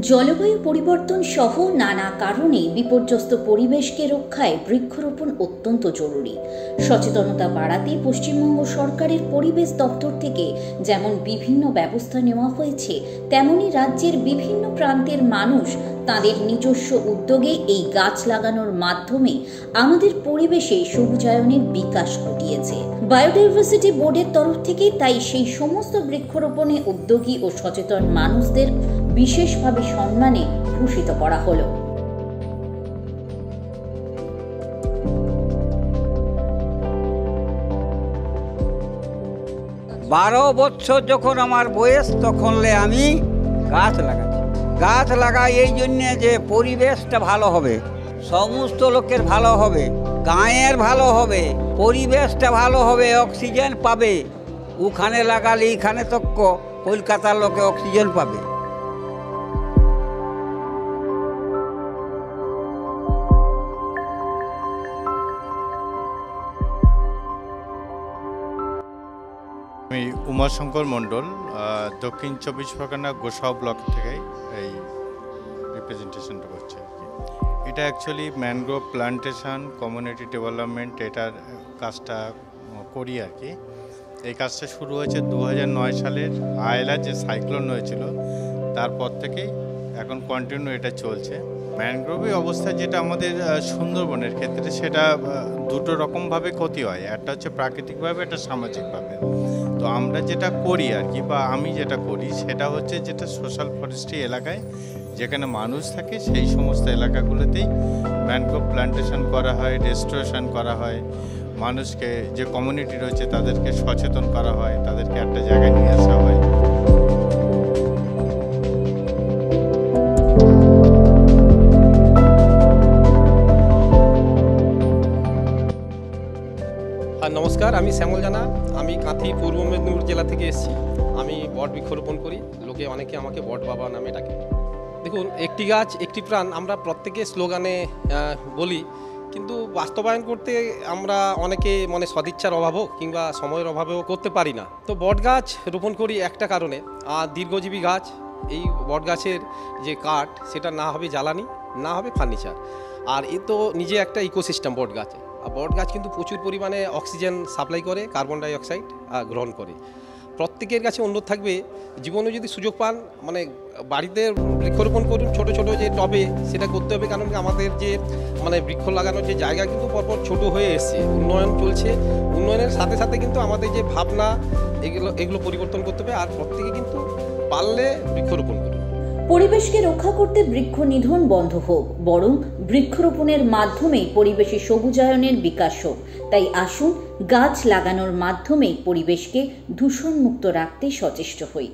জলবায়ু পরিবর্তন সহ নানা কারণে বিপর্যস্ত পরিবেশকে রক্ষায় বৃক্ষরোপণ অত্যন্ত জরুরি। সচেতনতা বাড়াতে পশ্চিমবঙ্গ সরকারের পরিবেশ দপ্তর থেকে যেমন বিভিন্ন ব্যবস্থা নেওয়া হয়েছে, তেমনি রাজ্যের বিভিন্ন প্রান্তের মানুষ তাদের নিজস্ব উদ্যোগে এই গাছ লাগানোর মাধ্যমে আমাদের পরিবেশে সবুজায়নের বিকাশ ঘটিয়েছে। বায়োডাইভার্সিটি বোর্ডের তরফ থেকে তাই সেই সমস্ত বৃক্ষরোপণে উদ্যোগী ও সচেতন মানুষদের বিশেষভাবে সম্মানে ভূষিত করা হলো। বারো বছর যখন আমার বয়স, তখন আমি গাছ লাগাচ্ছি। গাছ লাগাই এই জন্যে যে পরিবেশটা ভালো হবে, সমস্ত লোকের ভালো হবে, গাঁয়ের ভালো হবে, পরিবেশটা ভালো হবে, অক্সিজেন পাবে। ওখানে লাগালে এখানে তো কলকাতার লোকে অক্সিজেন পাবে। আমি উমাশঙ্কর মণ্ডল, দক্ষিণ 24 পরগনা গোসাউ ব্লক থেকে এই রিপ্রেজেন্টেশনটা করছি। এটা actually mangrove plantation community development, এটার কাজটা করি আর কি। এই কাজটা শুরু হয়েছে 2009 সালের আয়লা যে সাইক্লোন হয়েছিল, তারপর থেকেই এখন কন্টিনিউ এটা চলছে। ম্যানগ্রোভের অবস্থা যেটা আমাদের সুন্দরবনের ক্ষেত্রে, সেটা দুটো রকমভাবে ক্ষতি হয়। একটা হচ্ছে প্রাকৃতিকভাবে, একটা সামাজিকভাবে। তো আমরা যেটা করি আর কি, বা আমি যেটা করি, সেটা হচ্ছে যেটা সোশ্যাল ফরেস্ট্রি এলাকায় যেখানে মানুষ থাকে, সেই সমস্ত এলাকাগুলোতেই ম্যানগ্রোভ প্লান্টেশন করা হয়, রেস্টোরেশন করা হয়, মানুষকে যে কমিউনিটি রয়েছে তাদেরকে সচেতন করা হয়, তাদেরকে একটা জায়গায় নিয়ে আসা হয়। নমস্কার, আমি শ্যামল জানা। আমি কাঁথি পূর্ব মেদিনীপুর জেলা থেকে এসেছি। আমি বট বৃক্ষরোপণ করি। লোকে অনেকে আমাকে বট বাবা নামে ডাকে। দেখুন, একটি গাছ একটি প্রাণ আমরা প্রত্যেকে স্লোগানে বলি, কিন্তু বাস্তবায়ন করতে আমরা অনেকে সদিচ্ছার অভাবও কিংবা সময়ের অভাবেও করতে পারি না। তো বট গাছ রোপণ করি একটা কারণে, আর দীর্ঘজীবী গাছ। এই বট গাছের যে কাঠ, সেটা না হবে জ্বালানি, না হবে ফার্নিচার। আর এ তো নিজে একটা ইকোসিস্টেম বট গাছে। আর বট গাছ কিন্তু প্রচুর পরিমাণে অক্সিজেন সাপ্লাই করে, কার্বন ডাইঅক্সাইড গ্রহণ করে। প্রত্যেকের কাছে অনুরোধ থাকবে, জীবনে যদি সুযোগ পান বাড়িতে বৃক্ষরোপণ করুন, ছোট ছোট যে টবে, সেটা করতে হবে। কারণ আমাদের যে বৃক্ষ লাগানোর যে জায়গা কিন্তু পরপর ছোট হয়ে এসছে, উন্নয়ন চলছে। উন্নয়নের সাথে সাথে কিন্তু আমাদের যে ভাবনা, এগুলো পরিবর্তন করতে হবে। আর প্রত্যেকে কিন্তু পারলে বৃক্ষরোপণ করুন। পরিবেশকে রক্ষা করতে বৃক্ষ নিধন বন্ধ হোক, বরং বৃক্ষরোপণের মাধ্যমে পরিবেশে সবুজায়নের বিকাশ হোক। তাই আসুন গাছ লাগানোর মাধ্যমে পরিবেশকে দূষণমুক্ত রাখতে সচেষ্ট হই।